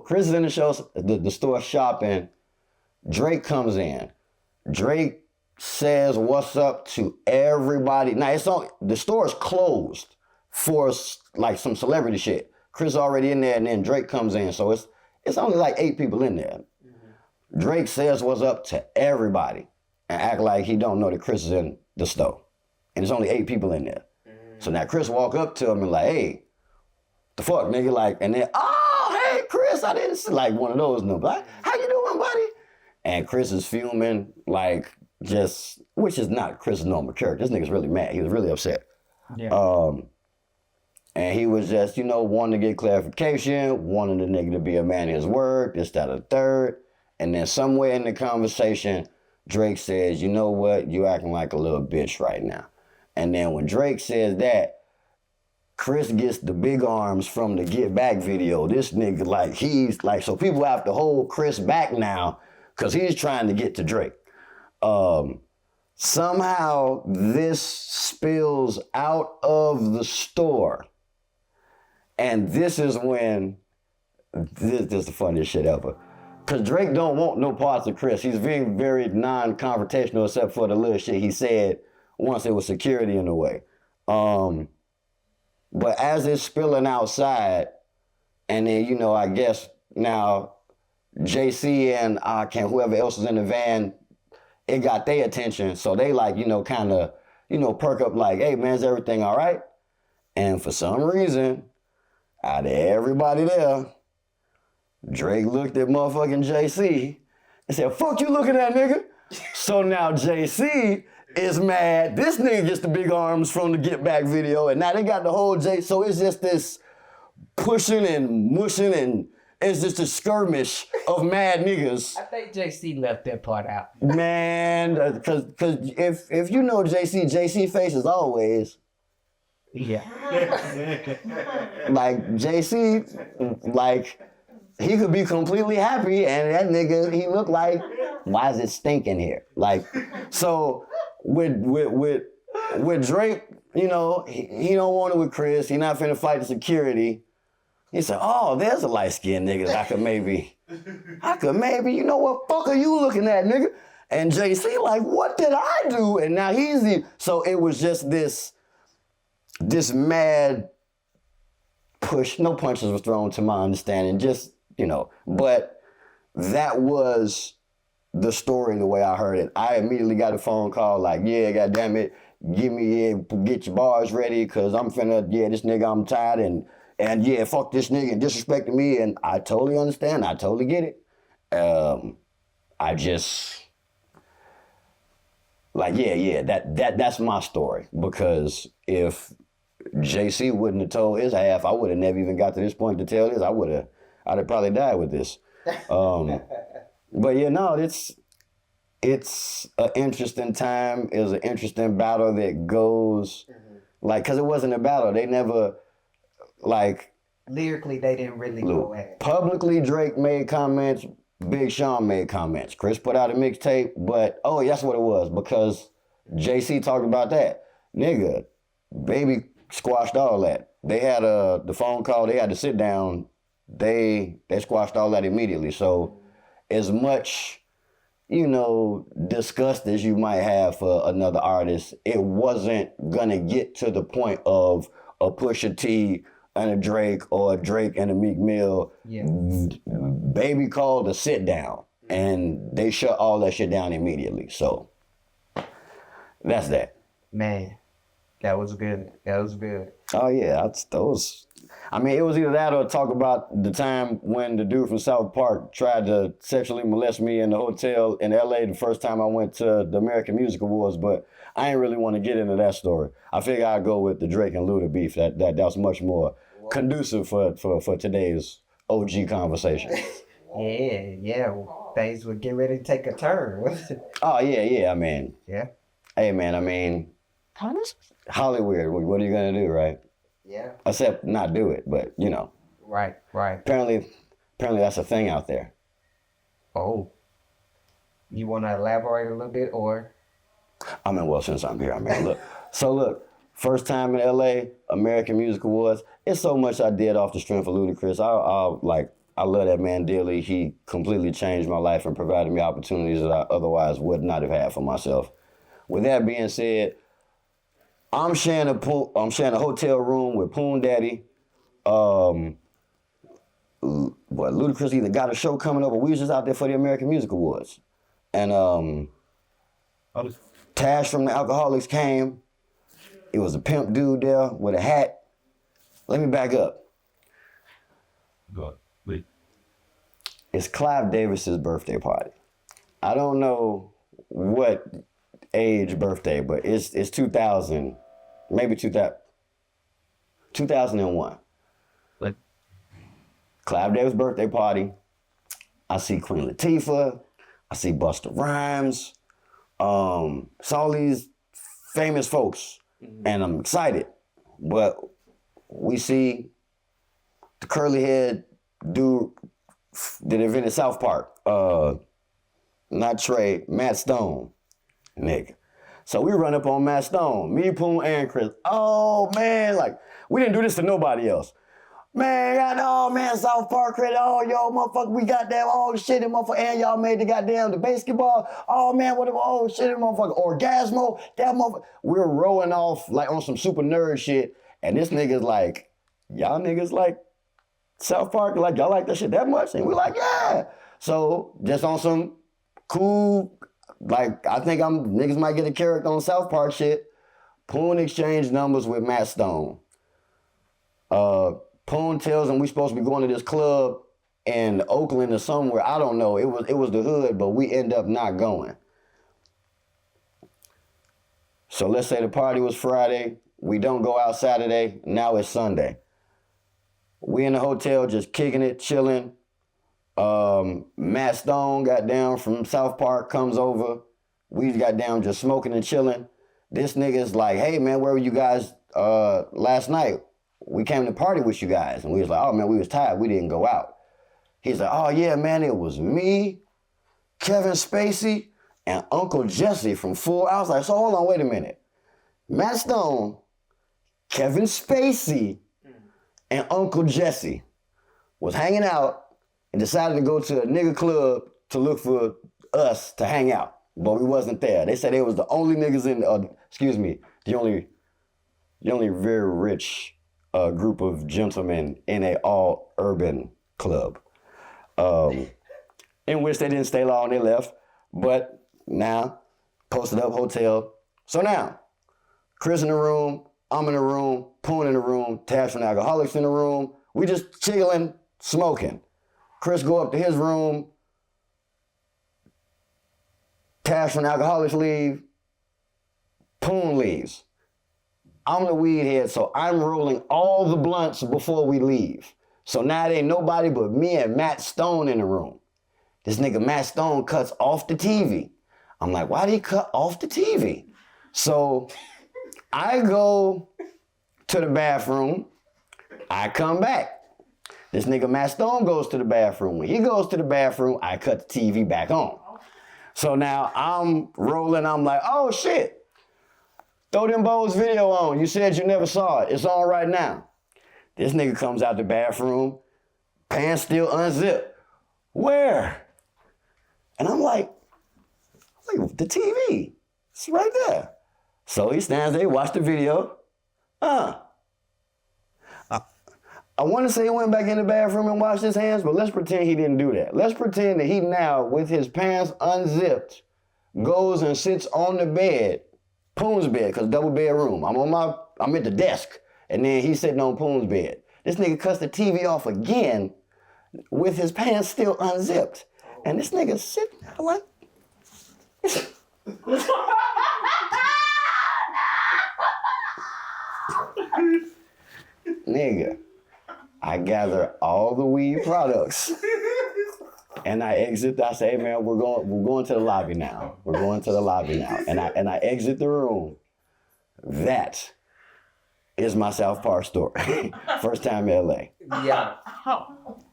Chris is in the show, the store shopping. Drake comes in. Drake says what's up to everybody. Now the store is closed for like some celebrity shit. Chris already in there, and then Drake comes in, so it's only like 8 people in there. Mm-hmm. Drake says what's up to everybody and act like he don't know that Chris is in the store, and there's only 8 people in there. Mm-hmm. So now Chris walk up to him and like, hey, the fuck, nigga, like, and then, oh, hey, Chris, I didn't see, like one of those numbers. Like, how you doing, buddy? And Chris is fuming, like, just, which is not Chris' normal character. This nigga's really mad. He was really upset. Yeah. And he was just, wanting to get clarification, wanting the nigga to be a man of his word, this, that, or third. And then somewhere in the conversation, Drake says, you know what? You acting like a little bitch right now. And then when Drake says that, Chris gets the big arms from the Get Back video. This nigga, like, he's like, so people have to hold Chris back now because he's trying to get to Drake. Somehow this spills out of the store. And this is when, this is the funniest shit ever. Because Drake don't want no parts of Chris. He's being very non-confrontational except for the little shit he said once it was security in the way. But as it's spilling outside, and then, I guess now JC and whoever else is in the van, it got their attention. So they like, kind of, perk up like, hey man, is everything all right? And for some reason, out of everybody there, Drake looked at motherfucking JC and said, fuck you looking at, nigga? So now JC is mad. This nigga gets the big arms from the Get Back video, and now they got the whole so it's just this pushing and mushing, and it's just a skirmish of mad niggas. I think JC left that part out. Man, because if you know JC face is always... Yeah. Like, JC, like, he could be completely happy, and that nigga, he looked like, why is it stinking here? Like, so with Drake, he don't want it with Chris. He not finna fight the security. He said, oh, there's a light-skinned nigga that I could maybe, what fuck are you looking at, nigga? And JC like, what did I do? And now so it was just this mad push. No punches were thrown to my understanding, just, but that was the story the way I heard it. I immediately got a phone call like, yeah, goddamn it, get your bars ready, cause I'm finna, this nigga, I'm tired, and yeah, fuck this nigga disrespecting me, and I totally understand, I totally get it. I just, like, that's my story, because if JC wouldn't have told his half, I would have never even got to this point to tell this. I'd have probably died with this. But yeah, no, it's an interesting time. It was an interesting battle that goes, like, because it wasn't a battle. They never, like... Lyrically, they didn't really go at it. Publicly, Drake made comments. Big Sean made comments. Chris put out a mixtape, but, that's what it was, because JC talked about that. Nigga, Baby squashed all that. They had the phone call, they had to sit down. They squashed all that immediately. So as much, disgust as you might have for another artist, it wasn't gonna get to the point of a Pusha T and a Drake, or a Drake and a Meek Mill. Yeah. Baby called a sit down, and they shut all that shit down immediately. So that's that. Man, that was good. Oh yeah, it was either that or talk about the time when the dude from South Park tried to sexually molest me in the hotel in LA the first time I went to the American Music Awards, but I ain't really want to get into that story. I figure I'd go with the Drake and Luda beef. That was much more conducive for today's OG conversation. Yeah. Things would get ready to take a turn. Oh yeah, I mean. Yeah. Hey man, Hollywood, what are you gonna do, right? Yeah. Except not do it, but Right. Apparently that's a thing out there. Oh. You want to elaborate a little bit, or? Well, since I'm here, look, first time in LA, American Music Awards, it's so much I did off the strength of Ludacris. I love that man dearly. He completely changed my life and provided me opportunities that I otherwise would not have had for myself. With that being said, I'm sharing a hotel room with Poon Daddy. Ludacris either got a show coming up or we was just out there for the American Music Awards. And Tash from the Alcoholics came. It was a pimp dude there with a hat. Let me back up. God, wait. It's Clive Davis's birthday party. I don't know what age birthday, but it's 2000, maybe 2001. Like, Clive Davis' birthday party. I see Queen Latifah. I see Busta Rhymes. It's all these famous folks, and I'm excited. But we see the curly head dude that invented South Park. Not Trey, Matt Stone, nigga. So we run up on Matt Stone, me, Poon, and Chris. Oh man, like we didn't do this to nobody else. Man, man, South Park credit. Oh, yo, motherfucker, we got that. Oh, shit, motherfucker. And y'all made the goddamn basketball. Oh, man, whatever. Oh, shit, motherfucker. Orgasmo. That motherfucker. We're rolling off like on some super nerd shit. And this nigga's like, y'all niggas like South Park? Like, y'all like that shit that much? And we're like, yeah. So, just on some cool, like, I think niggas might get a character on South Park shit. Poon exchanged numbers with Matt Stone. Poon tells him we supposed to be going to this club in Oakland or somewhere. I don't know. It was the hood, but we end up not going. So let's say the party was Friday. We don't go out Saturday. Now it's Sunday. We in the hotel just kicking it, chilling. Matt Stone got down from South Park, comes over. We got down just smoking and chilling. This nigga's like, hey man, where were you guys last night? We came to party with you guys. And we was like, oh man, we was tired. We didn't go out. He's like, oh yeah, man, it was me, Kevin Spacey, and Uncle Jesse from Full. I was like, so hold on, wait a minute. Matt Stone, Kevin Spacey, and Uncle Jesse was hanging out and decided to go to a nigga club to look for us to hang out. But we wasn't there. They said they was the only niggas in, the only very rich group of gentlemen in a all urban club, in which they didn't stay long, they left. But now, posted up hotel. So now, Chris in the room, I'm in the room, Poon in the room, Tash from the Alcoholics in the room. We just chilling, smoking. Chris go up to his room. Tash from the Alcoholics leave. Poon leaves. I'm the weed head, so I'm rolling all the blunts before we leave. So now there ain't nobody but me and Matt Stone in the room. This nigga Matt Stone cuts off the TV. I'm like, why did he cut off the TV? So I go to the bathroom. I come back. This nigga Matt Stone goes to the bathroom. When he goes to the bathroom, I cut the TV back on. So now I'm rolling. I'm like, oh shit. Throw them Bo's video on. You said you never saw it. It's on right now. This nigga comes out the bathroom, pants still unzipped. Where? And I'm like, the TV. It's right there. So he stands there, watch the video. I want to say he went back in the bathroom and washed his hands, but let's pretend he didn't do that. Let's pretend that he now, with his pants unzipped, goes and sits on the bed, Poon's bed, because double bedroom. I'm at the desk, and then he's sitting on Poon's bed. This nigga cuts the TV off again with his pants still unzipped. And this nigga sitting there like, nigga, I gather all the weed products and I exit. I say, hey man, we're going to the lobby now. We're going to the lobby now. And I exit the room. That is my South Park story. First time in LA. Yeah. All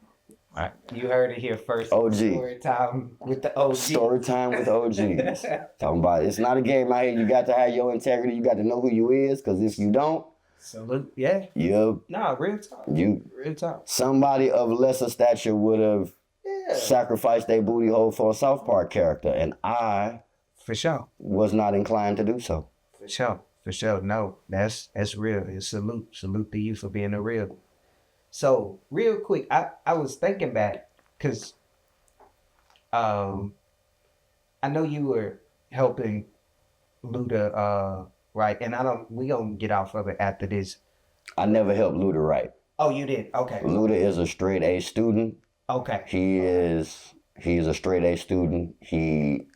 right. You heard it here first. OG. Story time with the OG. Story time with OGs. Talking about it's not a game out here. You got to have your integrity. You got to know who you is, because if you don't, Salute. Yeah. You No, real talk. Real talk. somebody of lesser stature would have Yeah. sacrificed their booty hole for a South Park character, and I For sure. was not inclined to do so. For sure. For sure. No, that's real. It's salute. Salute to you for being a real. So real quick, I was thinking back because I know you were helping Luda right, and we gonna get off of it after this. I never helped Luda write. Oh, you did? Okay. Luda is a straight A student. Okay. He's a straight A student. He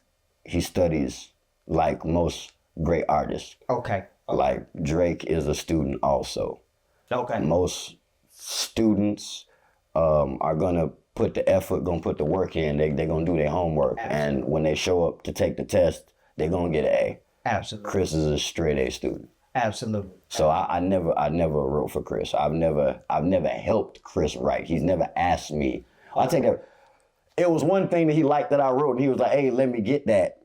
studies like most great artists. Okay. Like Drake is a student also. Okay. Most students are gonna put the effort, gonna put the work in. They're gonna do their homework. Absolutely. And when they show up to take the test, they're gonna get an A. Absolutely. Chris is a straight A student. Absolutely. So I never wrote for Chris. I've never helped Chris write. He's never asked me. I think that it was one thing that he liked that I wrote, and he was like, "Hey, let me get that."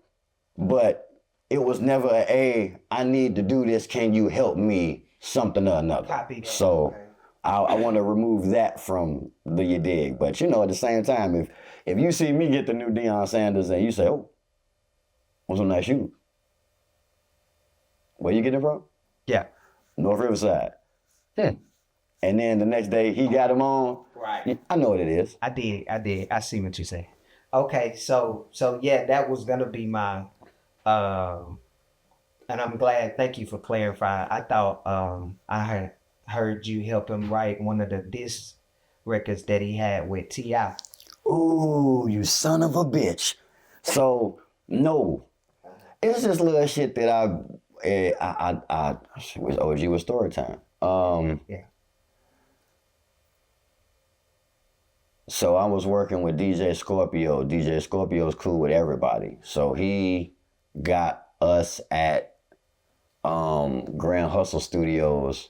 But it was never a, "Hey, I need to do this. Can you help me?" Something or another. Copy that. So Okay. I want to remove that from the you dig. But you know, at the same time, if you see me get the new Deion Sanders and you say, "Oh, what's on that shoe?" Where you get it from? Yeah. North Riverside. Hmm. And then the next day he got him on. Right. I know what it is. I did. I see what you say. Okay, so yeah, that was gonna be my and I'm glad, thank you for clarifying. I thought I had heard you help him write one of the diss records that he had with T.I. Ooh, you son of a bitch. So no. It's just little shit that I was OG with story time. Yeah. So I was working with DJ Scorpio. DJ Scorpio's cool with everybody. So he got us at Grand Hustle Studios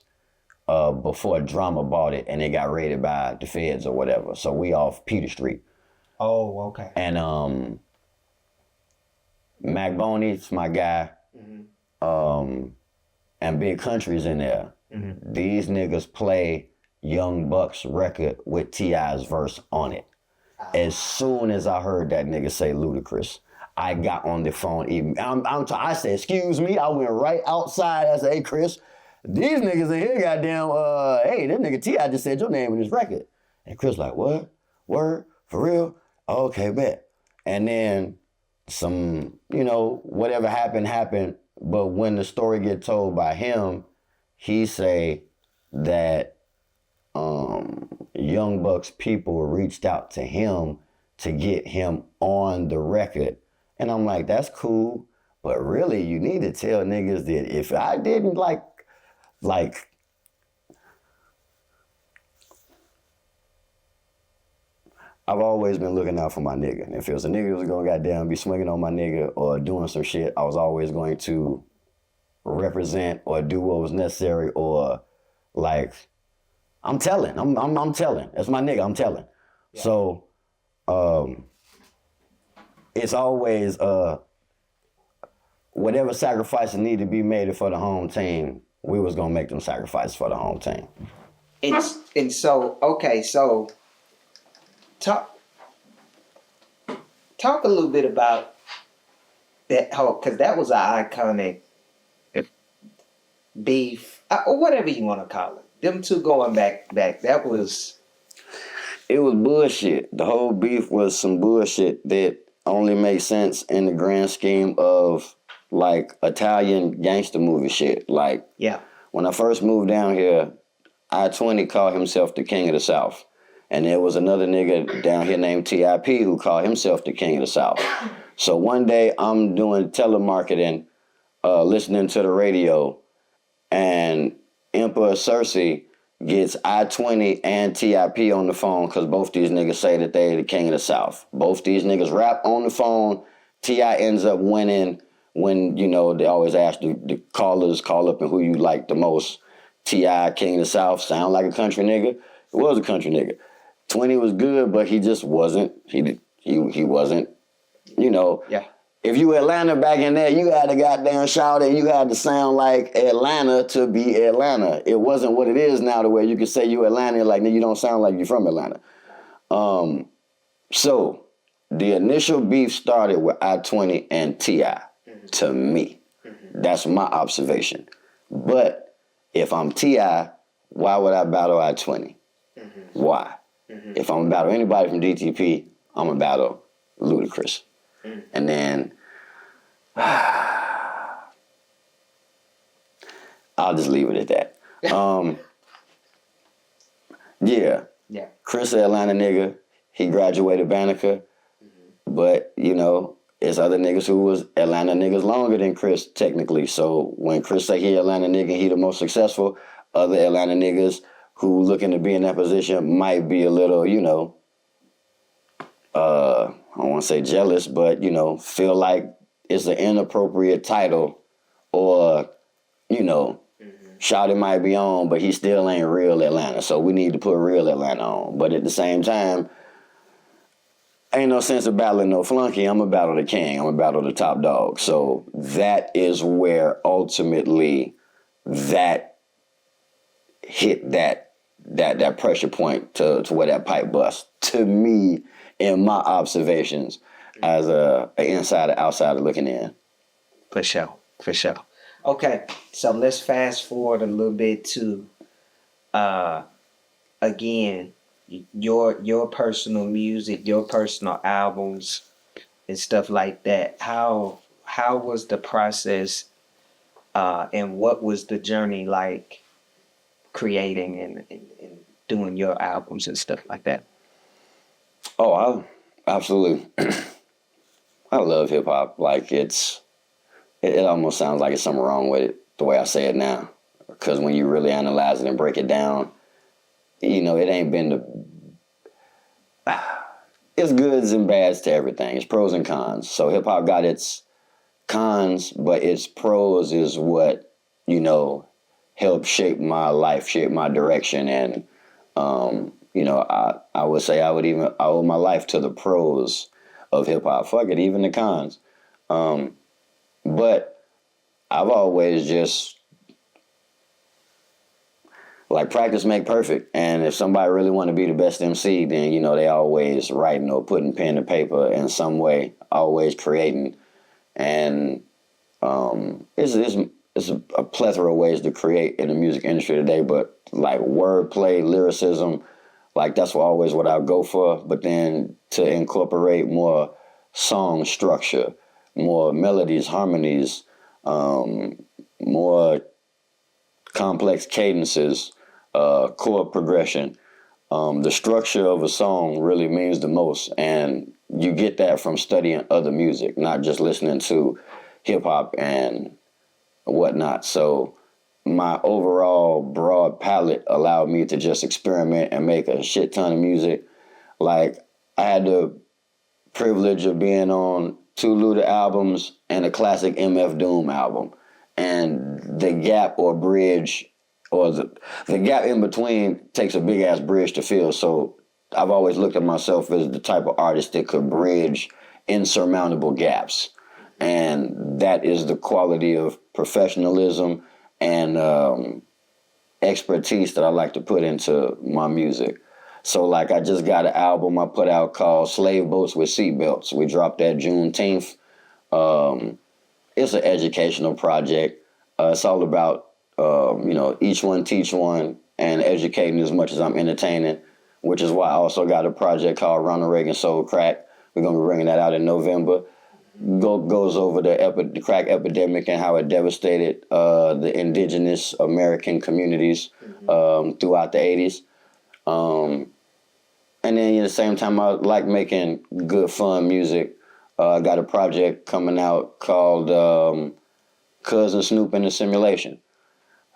before Drama bought it, and it got raided by the feds or whatever. So we off Peter Street. Oh, okay. And Mac Boney's my guy. And Big Country's in there. Mm-hmm. These niggas play Young Buck's record with T.I.'s verse on it. As soon as I heard that nigga say Ludacris, I got on the phone. I said, "Excuse me." I went right outside. I said, "Hey, Chris, these niggas in here, goddamn, hey, this nigga T.I. just said your name in his record." And Chris like, "What? Word? For real? Okay, bet." And then some, whatever happened. But when the story get told by him, he say that Young Buck's people reached out to him to get him on the record. And I'm like, that's cool, but really you need to tell niggas that if I didn't like I've always been looking out for my nigga. And if it was a nigga who was gonna goddamn be swinging on my nigga or doing some shit, I was always going to represent or do what was necessary, or like, I'm telling. I'm telling. That's my nigga, I'm telling. Yeah. So it's always whatever sacrifices need to be made for the home team, we was gonna make them sacrifices for the home team. And so, okay, so talk a little bit about that whole, because that was an iconic beef, or whatever you want to call it. Them two going back, that was... It was bullshit. The whole beef was some bullshit that only makes sense in the grand scheme of, like, Italian gangster movie shit. Like, yeah. When I first moved down here, I-20 called himself the King of the South. And there was another nigga down here named T.I.P. who called himself the King of the South. So one day I'm doing telemarketing, listening to the radio, and Emperor Cersei gets I-20 and T.I.P. on the phone because both these niggas say that they the King of the South. Both these niggas rap on the phone. T.I. ends up winning when, they always ask the callers, call up and who you like the most. T.I., King of the South, sound like a country nigga. It was a country nigga. 20 was good, but he just wasn't, he wasn't, Yeah. If you Atlanta back in there, you had to goddamn shout and you had to sound like Atlanta to be Atlanta. It wasn't what it is now, to where you can say you Atlanta like you don't sound like you're from Atlanta. So the initial beef started with I-20 and T.I. To me. That's my observation. But if I'm T.I., why would I battle I-20? Why? If I'm gonna battle anybody from DTP, I'm gonna battle Ludacris. And then I'll just leave it at that. Yeah. Chris, Atlanta nigga, he graduated Banneker, but you know, it's other niggas who was Atlanta niggas longer than Chris technically. So when Chris say he Atlanta nigga, he the most successful, other Atlanta niggas who looking to be in that position might be a little, you know, I don't want to say jealous, but, you know, feel like it's an inappropriate title, or, you know, Shawty might be on, but he still ain't real Atlanta. So we need to put real Atlanta on. But at the same time, ain't no sense of battling no flunky. I'm going to battle the king. I'm going to battle the top dog. So that is where ultimately that hit that pressure point to where that pipe bust. To me, in my observations, as an insider, outsider looking in. For sure. Okay, so let's fast forward a little bit to, again, your personal music, your personal albums, and stuff like that. How was the process, and what was the journey like, creating and doing your albums and stuff like that? Oh, absolutely. I love hip hop. Like it almost sounds like it's something wrong with it, the way I say it now. Because when you really analyze it and break it down, you know, it ain't been it's goods and bads to everything. It's pros and cons. So hip hop got its cons, but its pros is what, you know, helped shape my life, shape my direction. And, you know, I would say I owe my life to the pros of hip hop. Fuck it, even the cons. But I've always just, like, practice make perfect. And if somebody really want to be the best MC, then, you know, they always writing or putting pen to paper in some way, always creating. And it's a plethora of ways to create in the music industry today, but like wordplay, lyricism, like that's always what I'll go for. But then to incorporate more song structure, more melodies, harmonies, more complex cadences, chord progression. The structure of a song really means the most, and you get that from studying other music, not just listening to hip hop and whatnot. So my overall broad palette allowed me to just experiment and make a shit ton of music. Like, I had the privilege of being on 2 Luda albums and a classic MF Doom album. And the gap or bridge, or the gap in between takes a big ass bridge to fill. So I've always looked at myself as the type of artist that could bridge insurmountable gaps. And that is the quality of professionalism and expertise that I like to put into my music. So, like, I just got an album I put out called Slave Boats with Seatbelts. We dropped that Juneteenth. It's an educational project. It's all about, you know, each one teach one and educating as much as I'm entertaining, which is why I also got a project called Ronald Reagan Soul Crack. We're going to be bringing that out in November. Goes over the crack epidemic and how it devastated the indigenous American communities throughout the 80s. And then at the same time, I like making good, fun music. I got a project coming out called Cousin Snoop in the Simulation.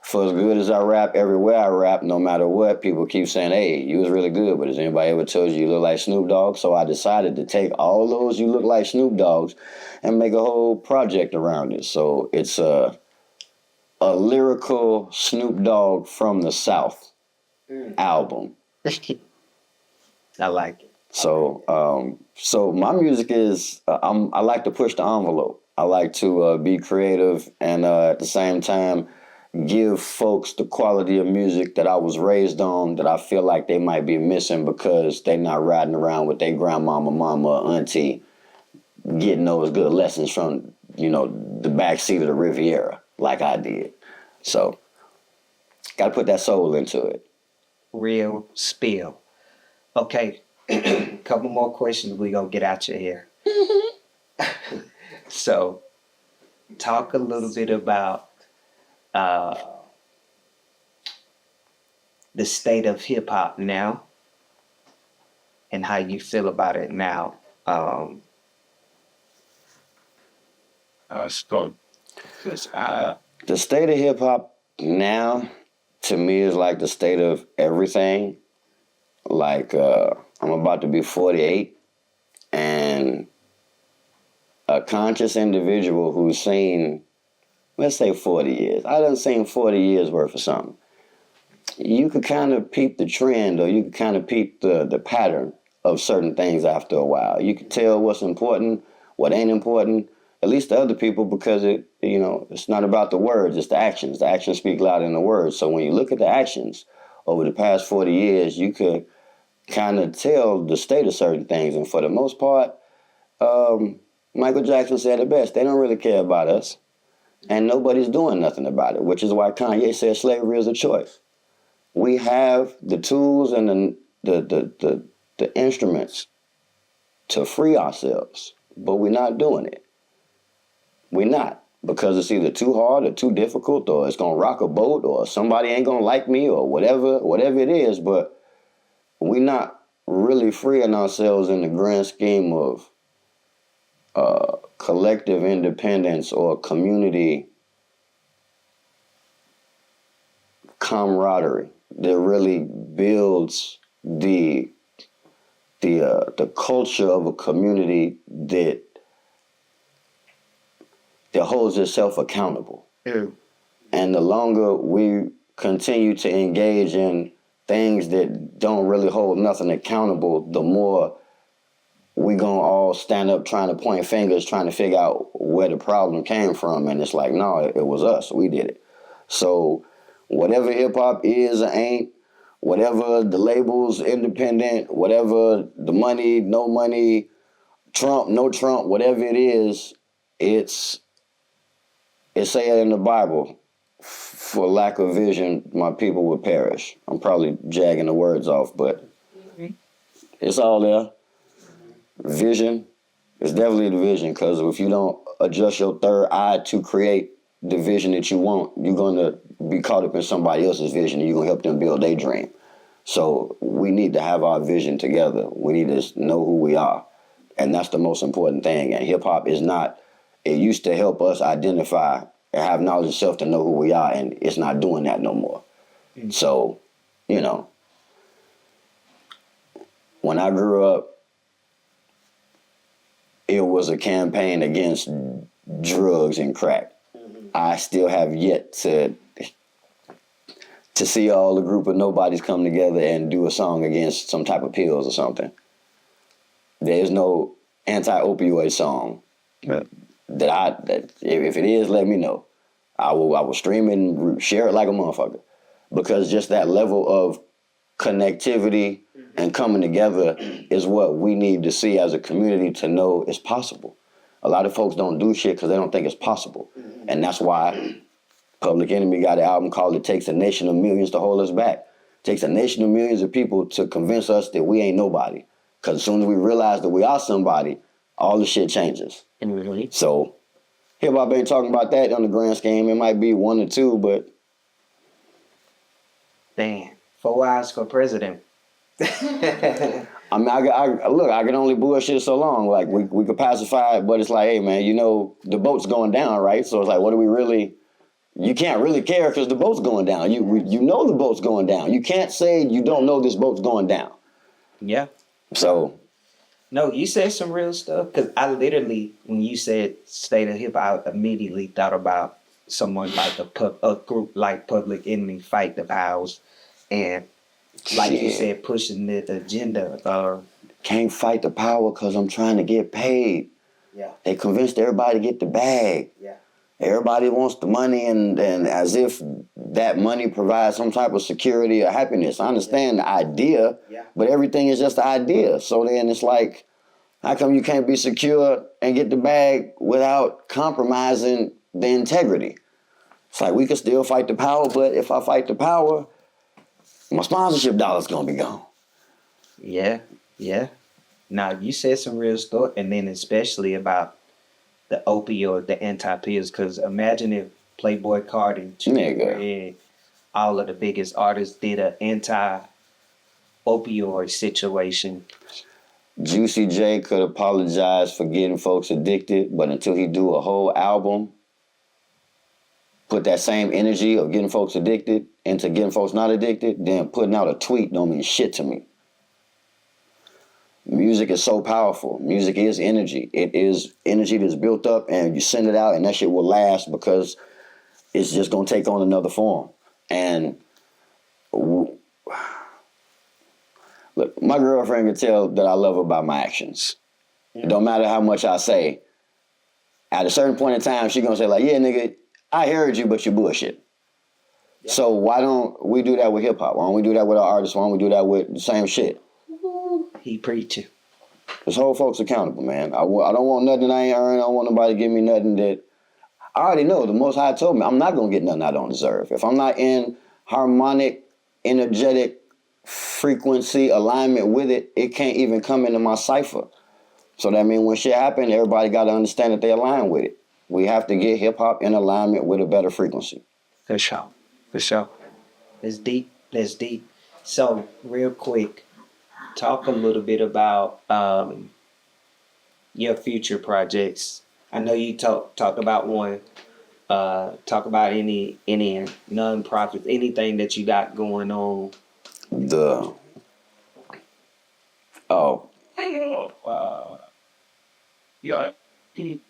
For as good as I rap, everywhere I rap, no matter what, people keep saying, hey, you was really good, but has anybody ever told you look like Snoop Dogg? So I decided to take all those you look like Snoop Dogg's and make a whole project around it. So it's a lyrical Snoop Dogg from the South album. I like it. So my music is I like to push the envelope. I like to be creative and at the same time give folks the quality of music that I was raised on that I feel like they might be missing because they not riding around with their grandmama, mama, or auntie getting those good lessons from, the backseat of the Riviera like I did. So got to put that soul into it. Real spill. Okay, couple more questions. We gonna get out your hair. So, talk a little bit about the state of hip hop now and how you feel about it now. Start. Because The state of hip hop now, to me, is like the state of everything. Like, I'm about to be 48, and a conscious individual who's seen, let's say 40 years. I done seen 40 years worth of something. You could kind of peep the trend, or you could kind of peep the pattern of certain things after a while. You can tell what's important, what ain't important, at least to other people, because it's not about the words, it's the actions. The actions speak louder than the words. So when you look at the actions over the past 40 years, you could kind of tell the state of certain things. And for the most part, Michael Jackson said it best. They don't really care about us, and nobody's doing nothing about it, which is why Kanye said slavery is a choice. We have the tools and the instruments to free ourselves, but we're not doing it. We're not, because it's either too hard or too difficult, or it's gonna rock a boat, or somebody ain't gonna like me, or whatever it is. But we're not really freeing ourselves in the grand scheme of collective independence or community camaraderie that really builds the culture of a community that holds itself accountable. Mm. And the longer we continue to engage in things that don't really hold nothing accountable, the more we gonna all stand up trying to point fingers, trying to figure out where the problem came from. And it's like, no, it was us. We did it. So whatever hip hop is or ain't, whatever the labels, independent, whatever the money, no money, Trump, no Trump, whatever it is, it say it in the Bible, for lack of vision, my people would perish. I'm probably jagging the words off, but it's all there. Vision is definitely the vision, because if you don't adjust your third eye to create the vision that you want, you're going to be caught up in somebody else's vision, and you're going to help them build their dream. So we need to have our vision together. We need to know who we are, and that's the most important thing. And hip-hop is not, it used to help us identify and have knowledge of self to know who we are, and it's not doing that no more. Mm-hmm. So, when I grew up, it was a campaign against drugs and crack. Mm-hmm. I still have yet to see all the group of nobodies come together and do a song against some type of pills or something. There's no anti-opioid song. Yeah. That if it is, let me know. I will stream it and share it like a motherfucker, because just that level of connectivity and coming together is what we need to see as a community to know it's possible. A lot of folks don't do shit because they don't think it's possible, and that's why Public Enemy got an album called "It Takes a Nation of Millions to Hold Us Back." It takes a nation of millions of people to convince us that we ain't nobody. Because as soon as we realize that we are somebody, all the shit changes. Really? So hip-hop ain't talking about that on the grand scheme. It might be one or two, but... Damn. 4 hours for president. I mean, I can only bullshit so long. Like, we could pacify it, but it's like, hey, man, the boat's going down, right? So it's like, what do we really... You can't really care because the boat's going down. You know the boat's going down. You can't say you don't know this boat's going down. Yeah. So... No, you said some real stuff, because I literally, when you said state of hip hop, I immediately thought about someone like a group like Public Enemy, Fight the Powers, and like you said, pushing the agenda. can't fight the power because I'm trying to get paid. Yeah. They convinced everybody to get the bag. Yeah. Everybody wants the money, and as if that money provides some type of security or happiness. I understand the idea, but everything is just the idea. So then it's like, how come you can't be secure and get the bag without compromising the integrity? It's like, we can still fight the power, but if I fight the power, my sponsorship dollar's gonna be gone. Yeah. Yeah. Now, you said some real stuff, and then especially about the opioid, the anti-pills, because imagine if Playboy Cardi, and all of the biggest artists did an anti-opioid situation. Juicy J could apologize for getting folks addicted, but until he do a whole album, put that same energy of getting folks addicted into getting folks not addicted, then putting out a tweet don't mean shit to me. Music is so powerful. Music is energy. It is energy that's built up, and you send it out, and that shit will last because it's just gonna take on another form. And look, my girlfriend can tell that I love her by my actions. It don't matter how much I say. At a certain point in time, she's gonna say like, "Yeah, nigga, I heard you, but you bullshit." Yeah. So why don't we do that with hip hop? Why don't we do that with our artists? Why don't we do that with the same shit? He preaching. Just hold folks accountable, man. I don't want nothing I ain't earned. I don't want nobody to give me nothing that I already know. The Most High told me I'm not going to get nothing I don't deserve. If I'm not in harmonic, energetic frequency alignment with it, it can't even come into my cipher. So that means when shit happen, everybody got to understand that they align with it. We have to get hip-hop in alignment with a better frequency. For sure. For sure. That's deep. That's deep. So, real quick, talk a little bit about your future projects. I know you talk about one. Talk about any non-profits, anything that you got going on.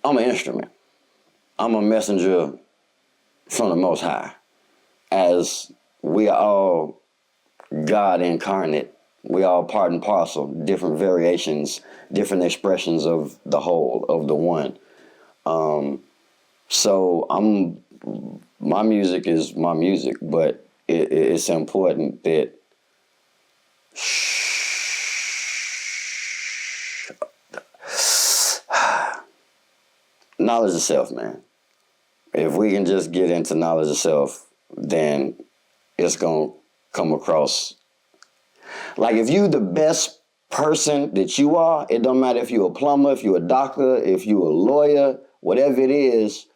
I'm an instrument. I'm a messenger from the Most High. As we are all God incarnate, we all part and parcel, different variations, different expressions of the whole, of the one. So my music is my music, but it's important that knowledge of self, man. If we can just get into knowledge of self, then it's gonna come across. Like, if you the best person that you are, it don't matter if you're a plumber, if you're a doctor, if you're a lawyer, whatever it is,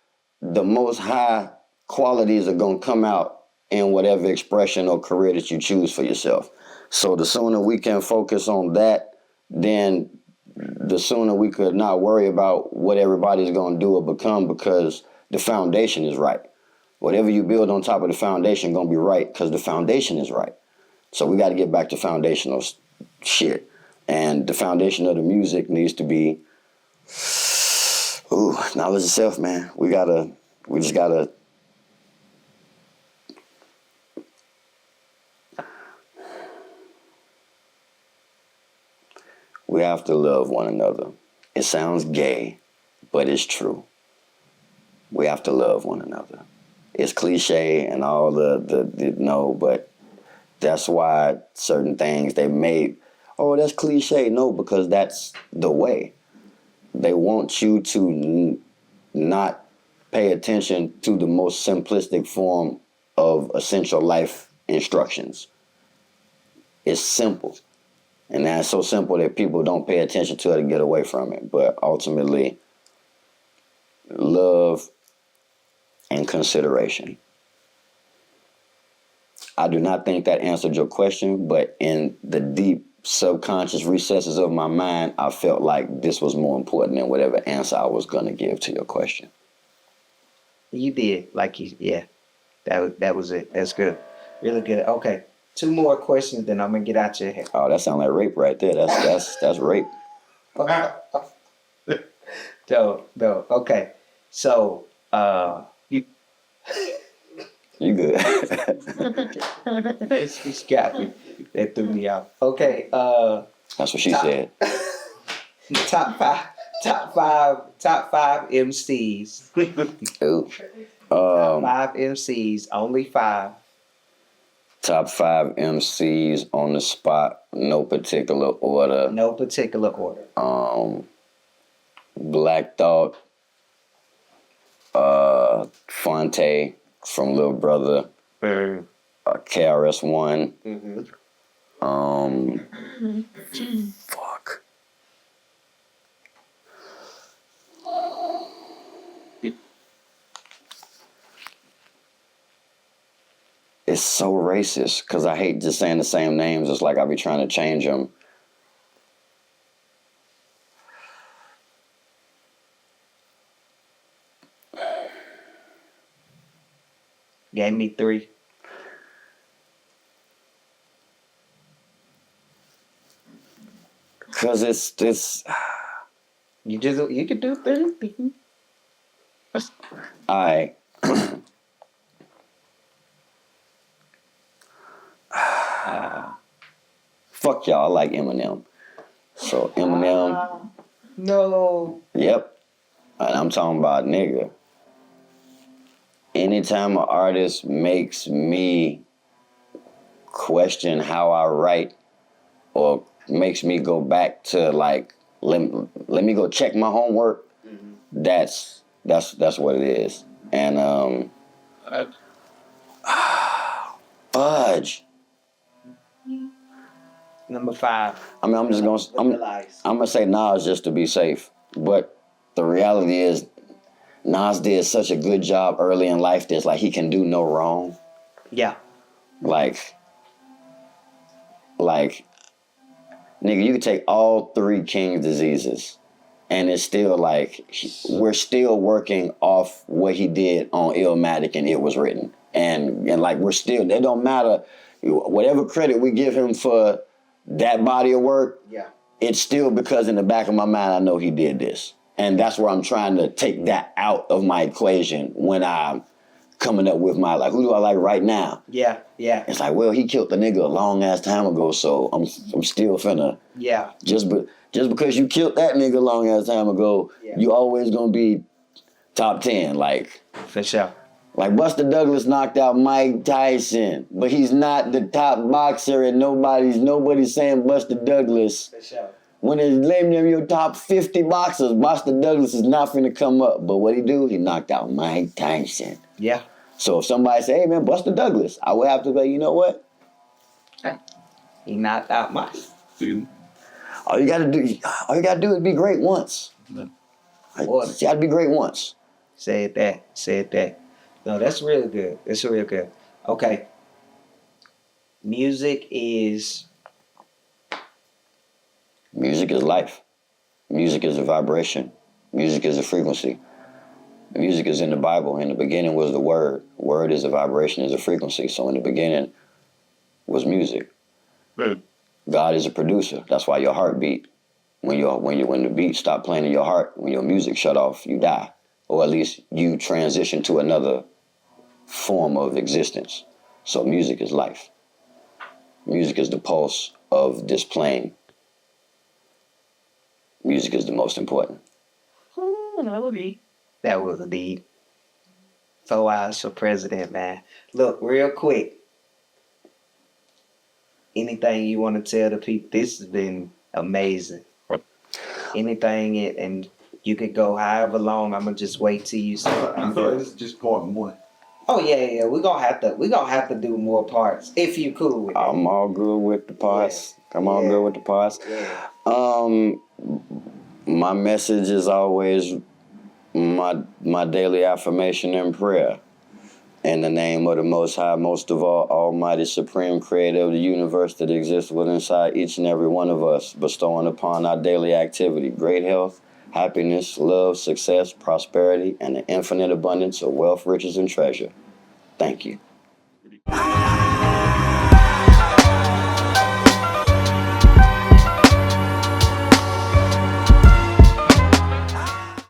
the Most High qualities are going to come out in whatever expression or career that you choose for yourself. So the sooner we can focus on that, then the sooner we could not worry about what everybody's going to do or become, because the foundation is right. Whatever you build on top of the foundation going to be right because the foundation is right. So we got to get back to foundational shit. And the foundation of the music needs to be, knowledge of self, man. We just gotta. We have to love one another. It sounds gay, but it's true. We have to love one another. It's cliche and all no, but that's why certain things they made, that's cliche. No, because that's the way. They want you to not pay attention to the most simplistic form of essential life instructions. It's simple. And that's so simple that people don't pay attention to it and get away from it. But ultimately, love and consideration. I do not think that answered your question, but in the deep subconscious recesses of my mind, I felt like this was more important than whatever answer I was going to give to your question. You did. That was it. That's good. Really good. Okay. 2 more questions, then I'm going to get out your head. Oh, that sounds like rape right there. That's rape. No. Okay. So, you good. It's got me. That threw me off. Okay. That's what she said. Top five MCs. Ooh. Top 5 MCs, only 5. Top 5 MCs on the spot, no particular order. No particular order. Black Thought, Fonte from Little Brother, KRS-One. Fuck. It's so racist because I hate just saying the same names. It's like I be trying to change them. Gave me 3. Cause it's You could do 3. I fuck y'all. I like Eminem. So Eminem. No. Yep. And I'm talking about nigga. Anytime an artist makes me question how I write or makes me go back to like let me go check my homework, that's what it is. And fudge. Number 5. I mean, I'm gonna say Nas just to be safe, but the reality is Nas did such a good job early in life that's like he can do no wrong. Yeah. Like, nigga, you could take all 3 King's diseases, and it's still like we're still working off what he did on Illmatic and It Was Written, and like we're still. It don't matter whatever credit we give him for that body of work. Yeah. It's still because in the back of my mind I know he did this, and that's where I'm trying to take that out of my equation when I'm coming up with my like, who do I like right now? Yeah. Yeah. It's like, well, he killed the nigga a long ass time ago, so I'm still finna. Yeah. Just because you killed that nigga a long ass time ago, you always gonna be top 10. Like, For sure. like Buster Douglas knocked out Mike Tyson, but he's not the top boxer, and nobody's saying Buster Douglas. For sure. When it's naming them your top 50 boxers, Buster Douglas is not finna come up. But what he do? He knocked out Mike Tyson. Yeah. So if somebody say, hey man, Buster Douglas, I would have to be, you know what? He knocked out Mike. All you gotta do is be great once. You gotta be great once. Said that. No, that's really good. That's real good. Okay. Music is life. Music is a vibration. Music is a frequency. Music is in the Bible. In the beginning was the word. Word is a vibration, is a frequency. So in the beginning was music. Right. God is a producer. That's why your heart beat. When the beat stop playing in your heart, when your music shut off, you die. Or at least you transition to another form of existence. So music is life. Music is the pulse of this plane. Music is the most important. That was deep. 4 hours for president, man. Look, real quick. Anything you want to tell the people? This has been amazing. Anything, and you could go however long. I'm gonna just wait till you start. I thought this is just part 1. Oh yeah. We're gonna have to do more parts if you cool with it. I'm all good with the parts. Yeah. I'm all good with the parts. Yeah. My message is always my daily affirmation and prayer. In the name of the Most High, most of all, Almighty Supreme Creator of the universe that exists within inside each and every one of us, bestowing upon our daily activity great health, happiness, love, success, prosperity, and an infinite abundance of wealth, riches, and treasure. Thank you.